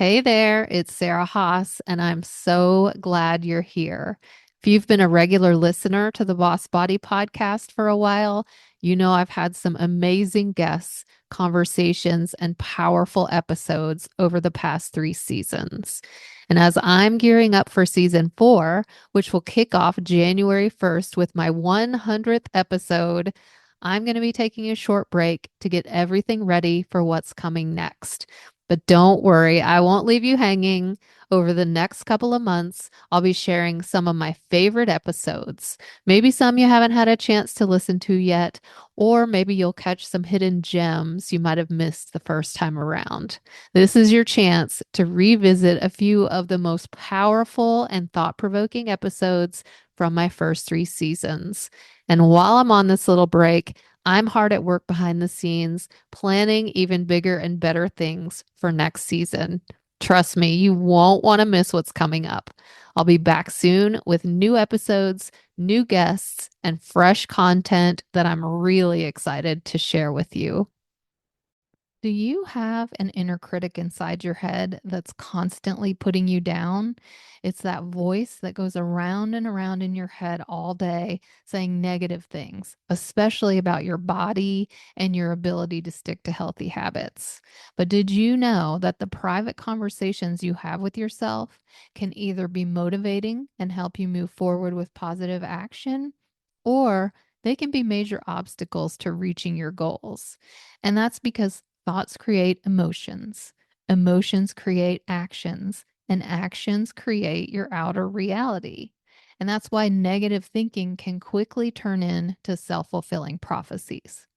Hey there, it's Sarah Haas, and I'm so glad you're here. If you've been a regular listener to the Boss Body podcast for a while, you know I've had some amazing guests, conversations, and powerful episodes over the past 3 seasons. And as I'm gearing up for season 4, which will kick off January 1st with my 100th episode, I'm going to be taking a short break to get everything ready for what's coming next. But don't worry, I won't leave you hanging. Over the next couple of months, I'll be sharing some of my favorite episodes. Maybe some you haven't had a chance to listen to yet, or maybe you'll catch some hidden gems you might have missed the first time around. This is your chance to revisit a few of the most powerful and thought provoking episodes from my first 3 seasons. And while I'm on this little break, I'm hard at work behind the scenes, planning even bigger and better things for next season. Trust me, you won't want to miss what's coming up. I'll be back soon with new episodes, new guests, and fresh content that I'm really excited to share with you. Do you have an inner critic inside your head that's constantly putting you down? It's that voice that goes around and around in your head all day saying negative things, especially about your body and your ability to stick to healthy habits. But did you know that the private conversations you have with yourself can either be motivating and help you move forward with positive action, or they can be major obstacles to reaching your goals? And that's because thoughts create emotions. Emotions create actions, and actions create your outer reality. And that's why negative thinking can quickly turn into self fulfilling prophecies.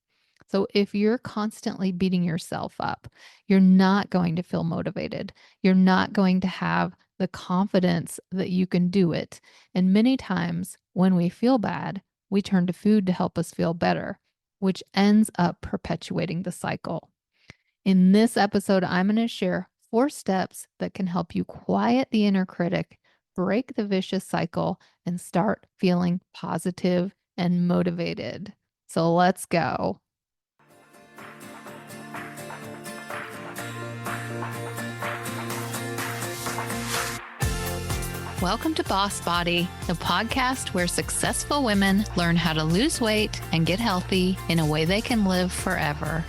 So, if you're constantly beating yourself up, you're not going to feel motivated. You're not going to have the confidence that you can do it. And many times when we feel bad, we turn to food to help us feel better, which ends up perpetuating the cycle. In this episode, I'm going to share 4 steps that can help you quiet the inner critic, break the vicious cycle, and start feeling positive and motivated. So let's go. Welcome to Boss Body, the podcast where successful women learn how to lose weight and get healthy in a way they can live forever.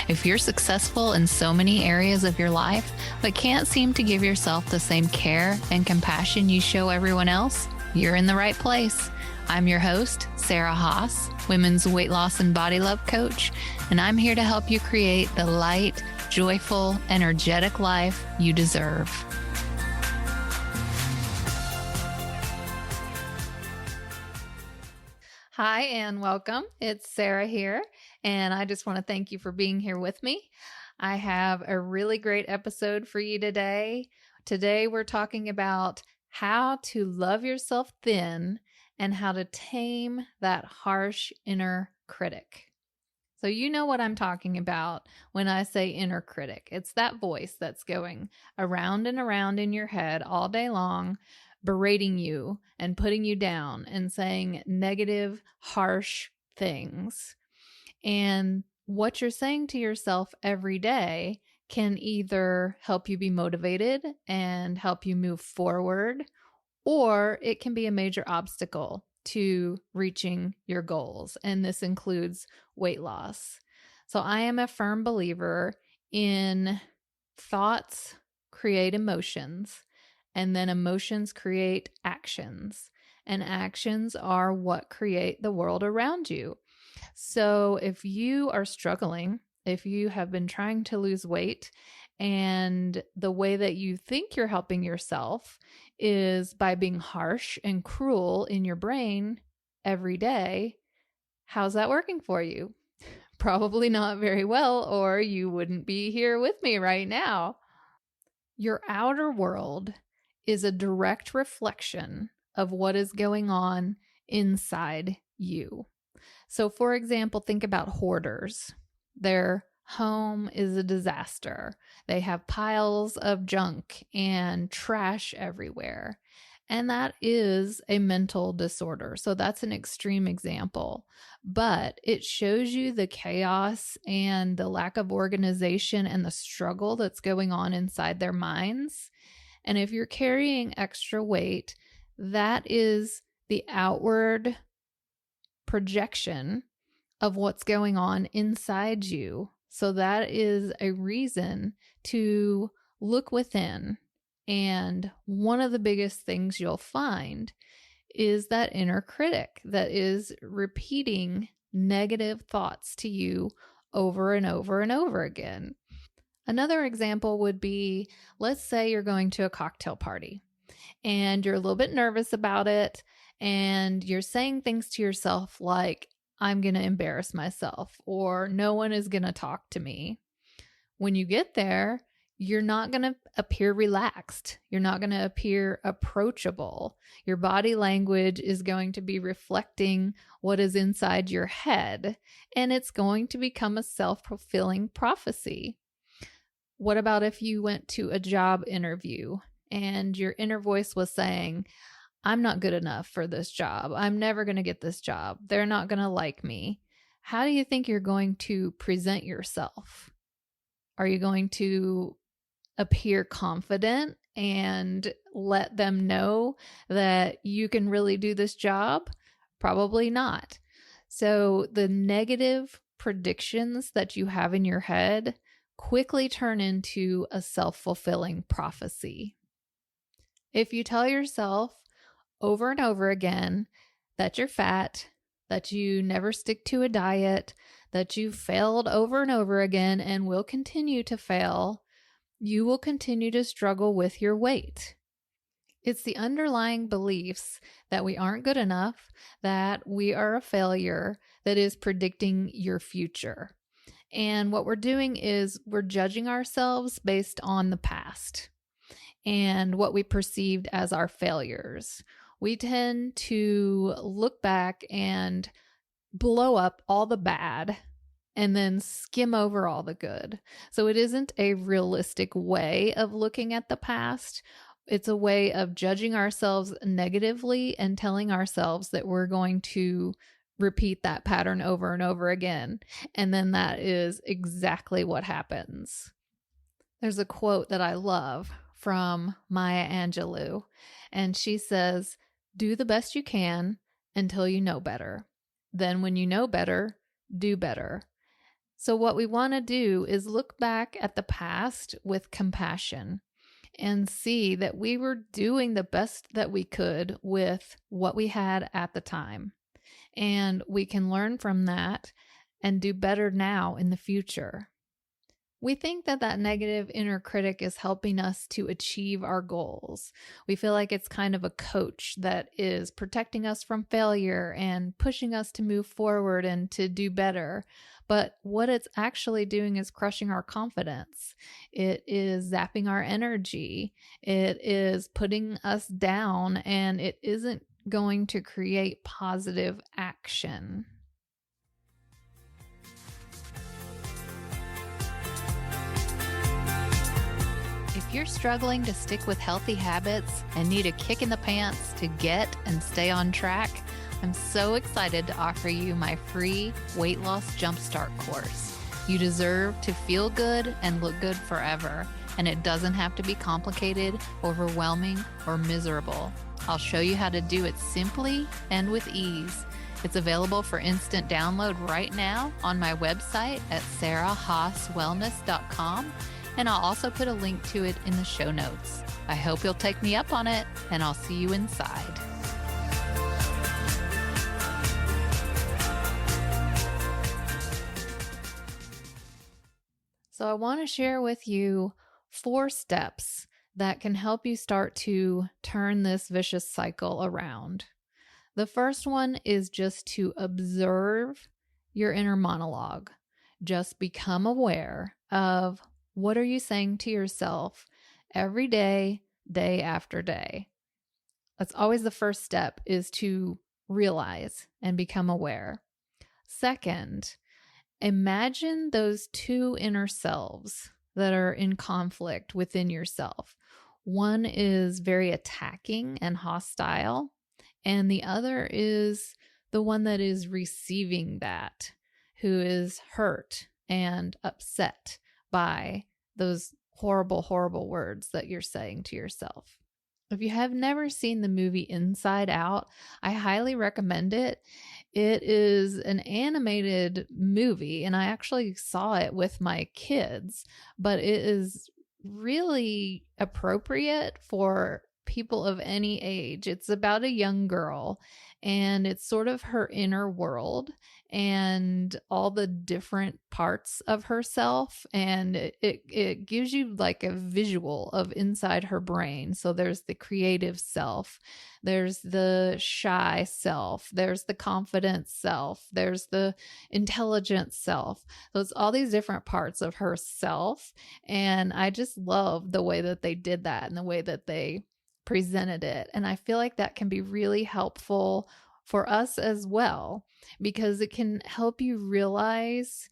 If you're successful in so many areas of your life, but can't seem to give yourself the same care and compassion you show everyone else, you're in the right place. I'm your host, Sarah Haas, women's weight loss and body love coach, and I'm here to help you create the light, joyful, energetic life you deserve. Hi and welcome. It's Sarah here, and I just want to thank you for being here with me. I have a really great episode for you today. Today we're talking about how to love yourself thin and how to tame that harsh inner critic. So you know what I'm talking about when I say inner critic. It's that voice that's going around and around in your head all day long, berating you and putting you down and saying negative, harsh things. And what you're saying to yourself every day can either help you be motivated and help you move forward, or it can be a major obstacle to reaching your goals. And this includes weight loss. So I am a firm believer in thoughts create emotions, and then emotions create actions. And actions are what create the world around you. So if you are struggling, if you have been trying to lose weight, and the way that you think you're helping yourself is by being harsh and cruel in your brain every day, how's that working for you? Probably not very well, or you wouldn't be here with me right now. Your outer world is a direct reflection of what is going on inside you. So, for example, think about hoarders. Their home is a disaster. They have piles of junk and trash everywhere. And that is a mental disorder. So that's an extreme example. But it shows you the chaos and the lack of organization and the struggle that's going on inside their minds. And if you're carrying extra weight, that is the outward projection of what's going on inside you. So that is a reason to look within. And one of the biggest things you'll find is that inner critic that is repeating negative thoughts to you over and over and over again. Another example would be, let's say you're going to a cocktail party and you're a little bit nervous about it, and you're saying things to yourself like, I'm going to embarrass myself, or no one is going to talk to me. When you get there, you're not going to appear relaxed. You're not going to appear approachable. Your body language is going to be reflecting what is inside your head, and it's going to become a self-fulfilling prophecy. What about if you went to a job interview and your inner voice was saying, I'm not good enough for this job. I'm never going to get this job. They're not going to like me. How do you think you're going to present yourself? Are you going to appear confident and let them know that you can really do this job? Probably not. So the negative predictions that you have in your head quickly turn into a self-fulfilling prophecy. If you tell yourself over and over again that you're fat, that you never stick to a diet, that you've failed over and over again and will continue to fail, you will continue to struggle with your weight. It's the underlying beliefs that we aren't good enough, that we are a failure, that is predicting your future. And what we're doing is we're judging ourselves based on the past and what we perceived as our failures. We tend to look back and blow up all the bad and then skim over all the good. So it isn't a realistic way of looking at the past. It's a way of judging ourselves negatively and telling ourselves that we're going to repeat that pattern over and over again. And then that is exactly what happens. There's a quote that I love from Maya Angelou, and she says, "Do the best you can until you know better. Then when you know better, do better." So what we want to do is look back at the past with compassion and see that we were doing the best that we could with what we had at the time. And we can learn from that and do better now in the future. We think that that negative inner critic is helping us to achieve our goals. We feel like it's kind of a coach that is protecting us from failure and pushing us to move forward and to do better. But what it's actually doing is crushing our confidence. It is zapping our energy. It is putting us down, and it isn't going to create positive action. If you're struggling to stick with healthy habits and need a kick in the pants to get and stay on track, I'm so excited to offer you my free Weight Loss Jumpstart course. You deserve to feel good and look good forever, and it doesn't have to be complicated, overwhelming, or miserable. I'll show you how to do it simply and with ease. It's available for instant download right now on my website at sarahhaaswellness.com. And I'll also put a link to it in the show notes. I hope you'll take me up on it, and I'll see you inside. So I want to share with you 4 steps that can help you start to turn this vicious cycle around. The first one is just to observe your inner monologue. Just become aware of what are you saying to yourself every day, day after day. That's always the first step, is to realize and become aware. Second, imagine those 2 inner selves that are in conflict within yourself. One is very attacking and hostile, and the other is the one that is receiving that, who is hurt and upset by those horrible, horrible words that you're saying to yourself. If you have never seen the movie Inside Out, I highly recommend it. It is an animated movie, and I actually saw it with my kids, but it is really appropriate for people of any age. It's about a young girl, and it's sort of her inner world and all the different parts of herself. And it gives you like a visual of inside her brain. So there's the creative self, there's the shy self, there's the confident self, there's the intelligent self. So it's all these different parts of herself. And I just love the way that they did that and the way that they presented it. And I feel like that can be really helpful for us as well, because it can help you realize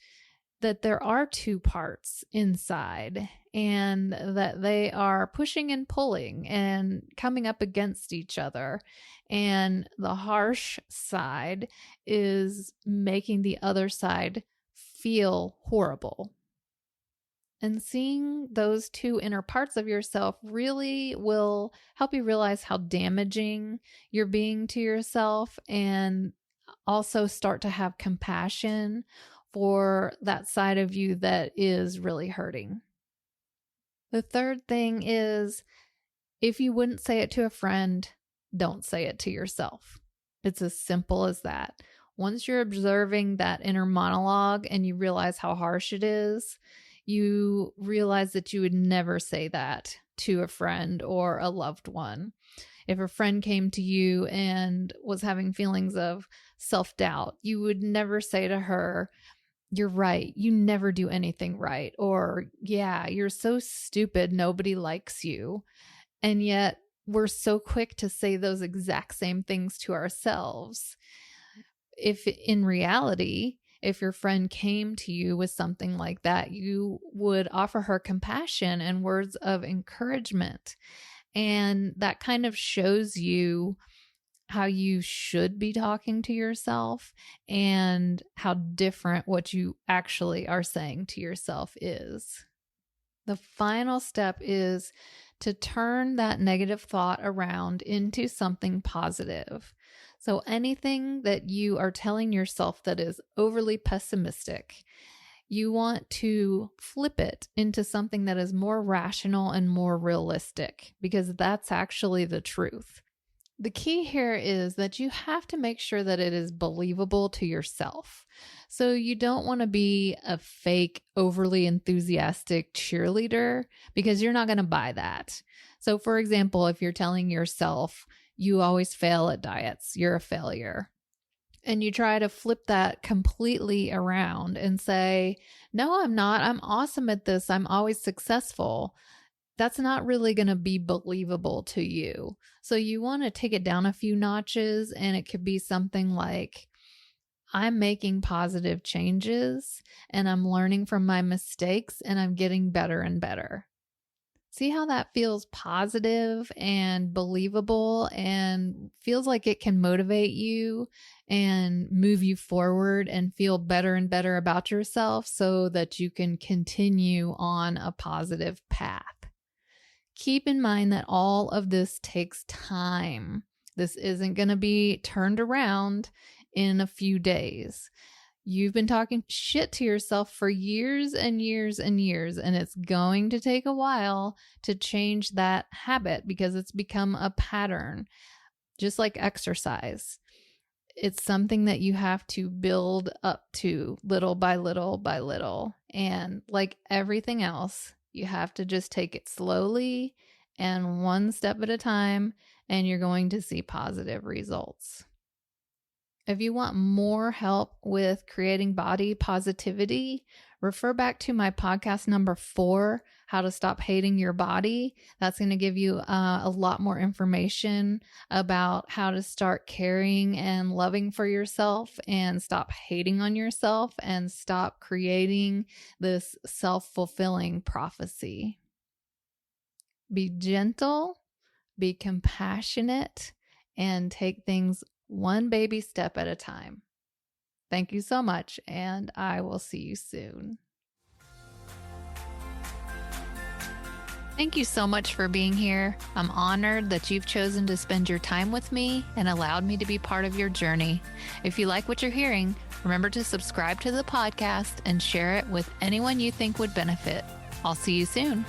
that there are two parts inside and that they are pushing and pulling and coming up against each other. And the harsh side is making the other side feel horrible. And seeing those two inner parts of yourself really will help you realize how damaging you're being to yourself, and also start to have compassion for that side of you that is really hurting. The third thing is, if you wouldn't say it to a friend, don't say it to yourself. It's as simple as that. Once you're observing that inner monologue and you realize how harsh it is, you realize that you would never say that to a friend or a loved one. If a friend came to you and was having feelings of self-doubt, you would never say to her, "You're right. You never do anything right." Or, "Yeah, you're so stupid. Nobody likes you." And yet we're so quick to say those exact same things to ourselves. If in reality, if your friend came to you with something like that, you would offer her compassion and words of encouragement. And that kind of shows you how you should be talking to yourself and how different what you actually are saying to yourself is. The final step is to turn that negative thought around into something positive. So anything that you are telling yourself that is overly pessimistic, you want to flip it into something that is more rational and more realistic, because that's actually the truth. The key here is that you have to make sure that it is believable to yourself. So you don't want to be a fake, overly enthusiastic cheerleader, because you're not going to buy that. So for example, if you're telling yourself you always fail at diets, you're a failure, and you try to flip that completely around and say, "No, I'm not. I'm awesome at this. I'm always successful." That's not really going to be believable to you. So you want to take it down a few notches, and it could be something like, "I'm making positive changes and I'm learning from my mistakes and I'm getting better and better." See how that feels positive and believable and feels like it can motivate you and move you forward and feel better and better about yourself so that you can continue on a positive path. Keep in mind that all of this takes time. This isn't going to be turned around in a few days. You've been talking shit to yourself for years and years and years, and it's going to take a while to change that habit because it's become a pattern, just like exercise. It's something that you have to build up to little by little by little. And like everything else, you have to just take it slowly and one step at a time, and you're going to see positive results. If you want more help with creating body positivity, refer back to my podcast number 4, How to Stop Hating Your Body. That's going to give you a lot more information about how to start caring and loving for yourself and stop hating on yourself and stop creating this self-fulfilling prophecy. Be gentle, be compassionate, and take things one baby step at a time. Thank you so much, and I will see you soon. Thank you so much for being here. I'm honored that you've chosen to spend your time with me and allowed me to be part of your journey. If you like what you're hearing, remember to subscribe to the podcast and share it with anyone you think would benefit. I'll see you soon.